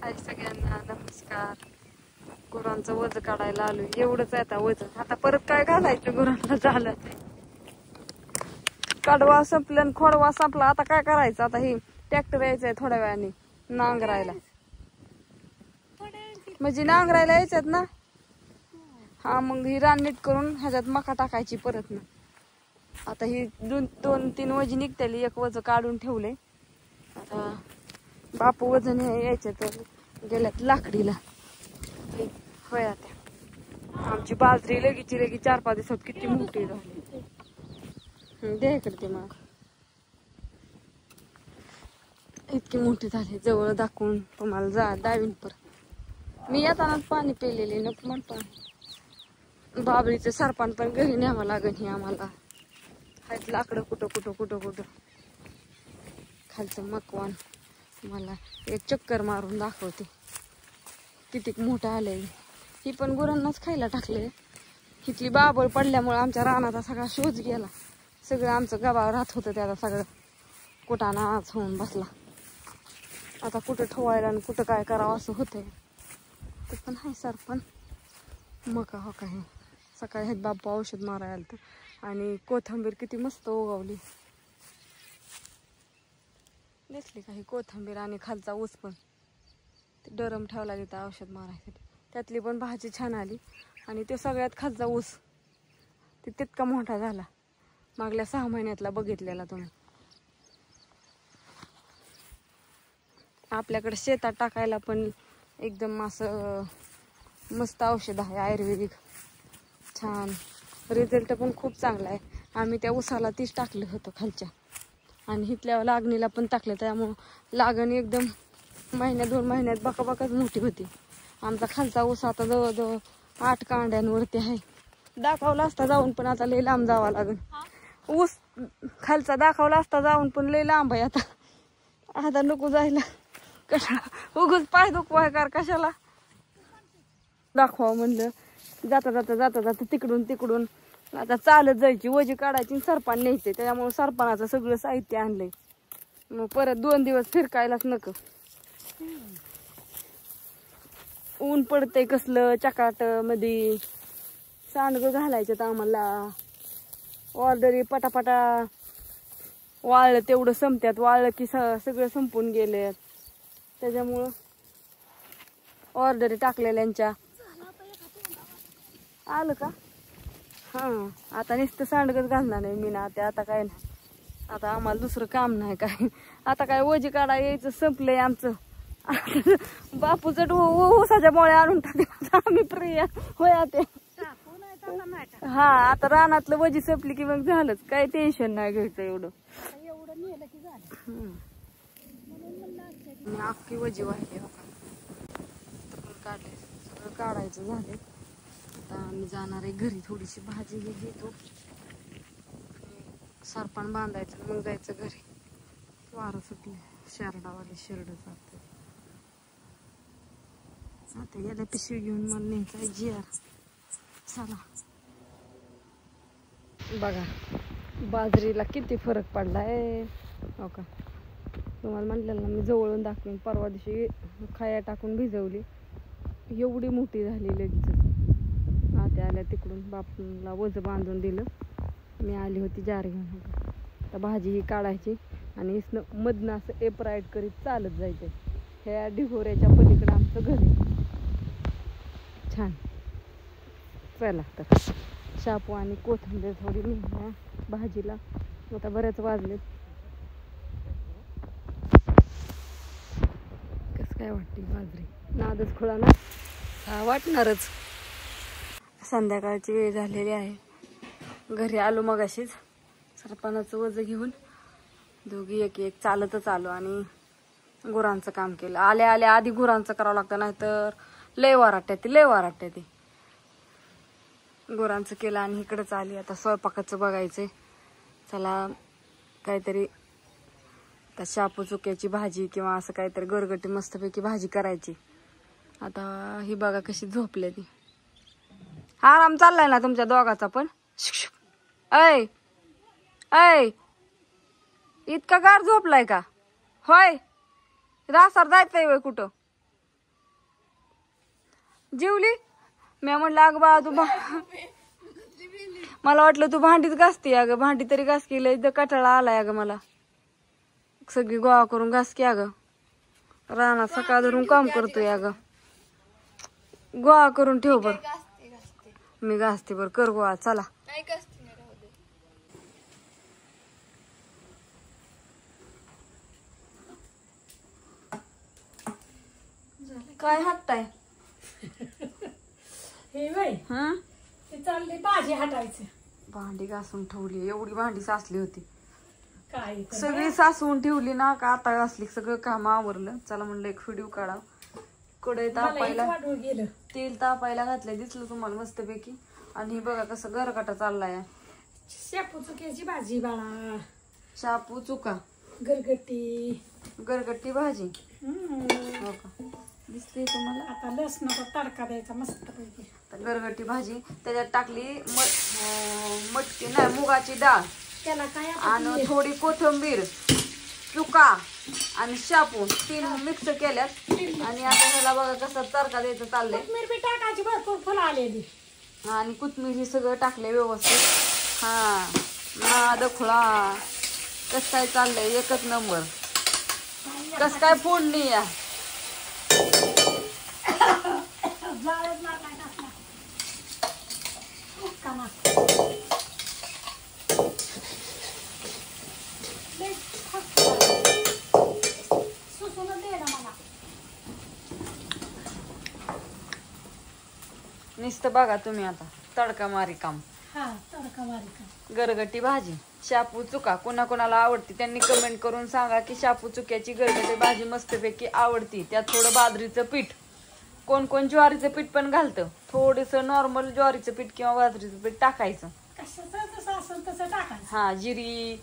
हाय सगळ्यांना नमस्कार. गुरांचं वज काढायला आलो. एवढंच आहे आता वज. आता परत काय घालायचं गुरांना झालं. कडवा संपलं खोडवा संपला. आता काय करायचं? आता ही ट्रॅक्टर यायचंय थोड्या वेळाने नांगरायला. म्हणजे नांगरायला यायच्यात ना. हा मग ही रान नीट करून ह्याच्यात मका टाकायची परत ना. आता ही दोन तीन वजी निघतेली. एक वज काढून ठेवले. आता बापू वजन यायचे तर गेल्यात लाकडीला. होय आता आमची बाजरी लगेची 4-5 दिवसात किती मोठी झाली. दे इकडे ते मग इतकी मोठी झाली. जवळ दाखवून तुम्हाला दावीन परत. मी येतानाच पाणी पिलेले नको म्हणतो. बाबळीचं सरपण पण घरी न्यावं लागेल. हे आम्हाला हायत लाकडं कुठं खालचं मकवान. मला एक चक्कर मारून दाखवते किती मोठं आलंय. ही पण गुरांनाच खायला टाकले. इथली बाबळ पडल्यामुळे आमच्या रानाचा सगळा शोध गेला. सगळं आमचं गबाळ राहत होतं त्याला सगळं कुटानाच होऊन बसला. आता कुठं ठेवायला आणि कुठं काय करावं असं होतंय. ते पण हाय सरपण मका हो काय. सकाळी ह्यात बाप्पा औषध मारायला आलं तर. आणि कोथिंबीर किती मस्त उगवली. दिसली काही कोथिंबीर आणि खालचा ऊस पण डरम ठेवला तिथं औषध मारायसाठी. त्यातली पण भाजी छान आली. आणि ते सगळ्यात खालचा ऊस ते तितका मोठा झाला. मागल्या 6 महिन्यातला बघितलेला तुम्ही. आपल्याकडे शेतात टाकायला पण एकदम असं मस्त औषध आहे आयुर्वेदिक. छान रिझल्ट पण खूप चांगला आहे. आम्ही त्या ऊसाला 30 टाकलं होतं खालच्या. आणि इथल्या लागणीला पण टाकलं. त्यामुळं लागण एकदम 1-2 महिन्यात बकाबकाच मोठी होती. आमचा खालचा ऊस आता जवळजवळ 8 कांड्यांवरती आहे. दाखवला असता जाऊन पण आता लय लांब जावं लागेल. ऊस खालचा दाखवला असता जाऊन पण लय लांब आहे. आता नको जायला. कशाला उगच पाय दुखवाय कशाला दाखवा म्हणलं. जाता तिकडून आता चालत जायची. वजी काढायची सरपण न्यायचे. त्याच्यामुळे सरपणाचं सगळं साहित्य आणलंय. मग परत 2 दिवस फिरकायलाच नको. ऊन पडतंय कसलं चकाट मध्ये. सांडगं घालायचं तर आम्हाला ऑर्डरी पटापटा वाळलं तेवढं संपत्यात. वाळलं की सगळं संपून गेले. त्याच्यामुळं ऑर्डरी टाकलेल्यांच्या आलं का. हां आता नुसतं सांडगच घालणार नाही मी ना. आता काय नाही. आता आम्हाला दुसरं काम नाही काय. आता काय वजी काढा यायचं संपलंय आमचं. बापूचं ऊसाच्या मोळ्या आणून टाकल्या आम्ही प्रिया होया ते. हा आता रानातलं वजी संपली की मग झालंच. काही टेन्शन नाही घ्यायचं एवढं. अख्खी वजी वाहिली काढले. सगळं काढायचं झाले. आता आम्ही जाणार आहे घरी. थोडीशी भाजी हे घेतो. सरपण बांधायचं मग जायचं घरी. वारं सुटले. शेरडावाले शेरड आता गेल्या पिशवी घेऊन मला न्यायचं जियार. चला बघा बाजरीला किती फरक पडलाय हो का. तुम्हाला म्हटलेलं ना मी जवळून दाखवेन. परवा दिवशी खाया टाकून भिजवली. एवढी मोठी झाली लगेच. आत्या आल्या तिकडून बापूला वज बांधून दिलं. मी आली होती जार घेऊन. तर भाजी ही काढायची आणि इसनं मधनं असं एपराईट करीत चालत जायचं. ह्या ढिगोऱ्याच्या पलीकडं आमचं घर आहे. छान. चला तर शापू आणि कोथिंबीर थोडी निघल्या भाजीला. आता बऱ्याच वाजलेत. कसं काय वाटते बाजरी. नादच खुळा ना. हा वाटणारच. संध्याकाळची वेळ झालेली आहे. घरी आलो मग अशीच सरपणाचं वज घेऊन. दोघी एक चालतच आलो आणि गुरांचं काम केलं. आल्या आधी गुरांचं करावं लागतं. नाहीतर लय वाराट्या ते गुरांचं केलं. आणि इकडंच आली. आता स्वयंपाकाचं बघायचंय. चला काहीतरी त्या शापू चुक्याची भाजी किंवा असं काहीतरी गरगटी मस्तपैकी भाजी करायची. आता ही बघा कशी झोपले ती. आराम चाललाय ना तुमच्या दोघाचा पण. ऐ इतका गार झोपलाय का. होय रासार जायचंय वय कुठं. जेवली? मी म्हणलं अगं बा तू मला वाटलं तू भांडीत घासते अगं. भांडी तरी घास केलं इथं कटाळा आलाय अगं मला. सगळी गोळा करून घास की अगं. रानात सकाळ धरून काम करतोय अगं. गोळा करून ठेव बर. मी घासते बर. कर गोळा. चला काय हट्टाय हे वय हं? ते चालले भाजी हटायचं. भांडी घासून ठेवली. एवढी भांडी साचली होती. काय सगळी सासवून ठेवली ना का आता घासली. सगळं काम आवरलं. चला म्हणलं एक व्हिडिओ काढा. कढई तापायला गेलं. तेल तापायला घातलंय. दिसलं तुम्हाला मस्तपैकी. आणि बघा कसं गरकटा चाललाय. शेपू चुक्याची भाजी बाळा. शापू चुका गरगट्टी भाजी. हो का दिसते तुम्हाला. आता लसणाचा तडका द्यायचा मस्त पैकी. गरगटी भाजी त्याच्यात टाकली मटकी नाही मुगाची डाळ त्याला काय आणि थोडी कोथिंबीर चुका आणि शापू 3 मिक्स केल्यात. आणि आता ह्याला बघा कसं तडका द्यायचं चाललंय. कोथिंबीर बी टाकायची भरपूर फुलं आलेली. आणि कोथिंबीर ही सगळं टाकले व्यवस्थित. हा नाद खुळा. कस काय चाललंय एकच नंबर. कस काय फोडणी या नुसतं बघा तुम्ही आता तडका मारी काम. गरगटी भाजी शापू चुका कोणाकोणाला आवडती त्यांनी कमेंट करून सांगा की शापू चुक्याची गरगटी भाजी मस्तपैकी आवडती. त्यात थोडं बाजरीचं पीठ. कोण कोण ज्वारीचं पीठ पण घालतं. थोडस नॉर्मल ज्वारीचं पीठ किंवा बाजरीचं पीठ टाकायचं. हा जिरी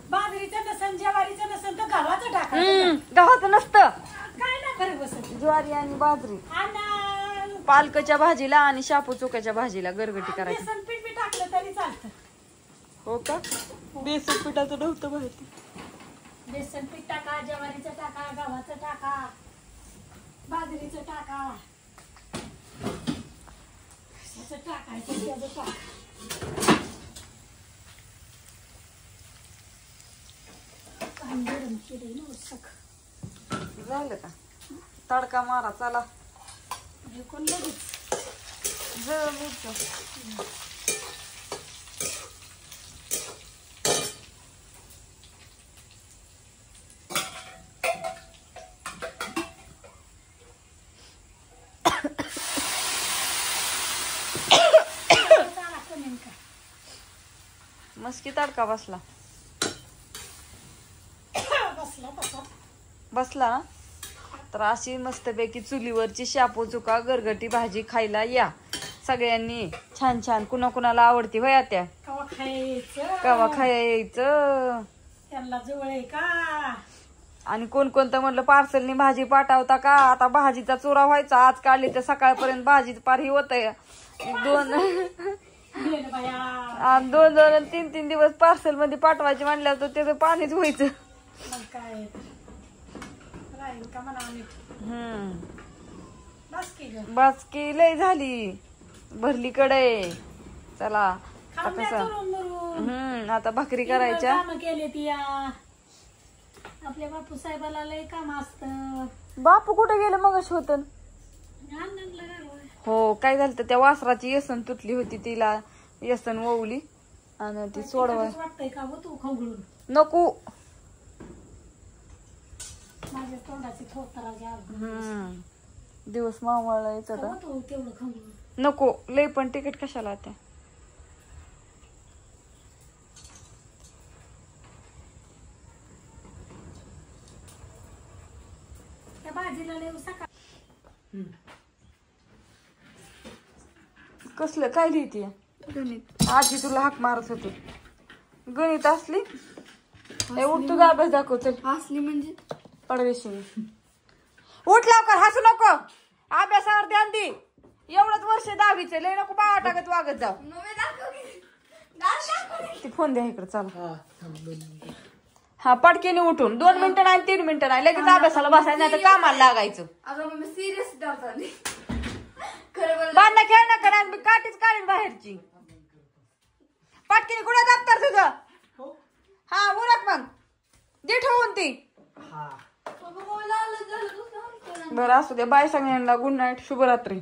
बाजरीचं नसन ज्वारीचं नसन तर गव्हाचं टाकायचं. गव्हाचं नसतं. काय ना खरं बसत ज्वारी आणि बाजरी. पालकच्या भाजीला आणि शापू चुक्याच्या भाजीला गरगटी करायची. बेसन पीठ बी टाकलं तरी चालतं. हो का बेसन पिठाचं नव्हतं माहिती. बेसन पीठ टाका ज्वारीचं टाका गव्हाचं टाका बाजरीचं टाका. टाकायचं त्याचं टाका. झालं का तडका मारा चला. कोण लगेच मस्की तडका बसला ना. तर अशी मस्तपैकी चुलीवरची शापू चुका गरगटी भाजी खायला या सगळ्यांनी. छान छान. कुणाकुणाला आवडती होय त्या कवा खायचं त्यांना जवळ आहे का. आणि कोणकोणतं म्हटलं पार्सलनी भाजी पाठवता का. आता भाजीचा चुरा व्हायचा. आज काढली तर सकाळपर्यंत भाजी पार ही होत. 2-3 दिवस पार्सल मध्ये पाठवायचे म्हणल्यावर तर त्याचं पाणीच व्हायचं. काय बस की लय झाली भरली कडे. चला आता कसं आता भाकरी करायच्या. केले ती आपल्या बापू साहेबाला लय काम असत. बापू कुठे गेलं मग होत. हो काय झालं त्या वासराची येसन तुटली होती. तिला येसन ववली आणि ती सोडवाय वाटतंय का तू खवळून नको. माझ्या तोंडाची दिवस मावळला यायचा तेवढं खवळून नको. लय पण तिकीट कशाला त्या. भाजीला लय सकाळ कसलं काय लिहिते गणित. आजी तुला हाक मारत होते. गणित असली उठ तुझा अभ्यास दाखव. चल असली म्हणजे पडवेशी उठ लवकर. हसू नको. अभ्यासावर ध्यान दे. एवढंच वर्ष 10वीचे लय नको बाळा टाकत वागत जाऊ. ती फोन द्या इकडे. चला हा पटकेने उठून 2 मिनिटं नाही 3 मिनिटं नाही लगेच अभ्यासाला बसायचं नाही तर कामाला लागायचं. सिरियस डाऊट आली. भांडणं खेळ नका ना, मी काठीच काढीन बाहेरची. पाटकीने कुठं दप्तर तुझं? हा उरक मग दे ठेवून ती. बरं असू दे. बाय सगळ्यांना. Good night. शुभरात्री.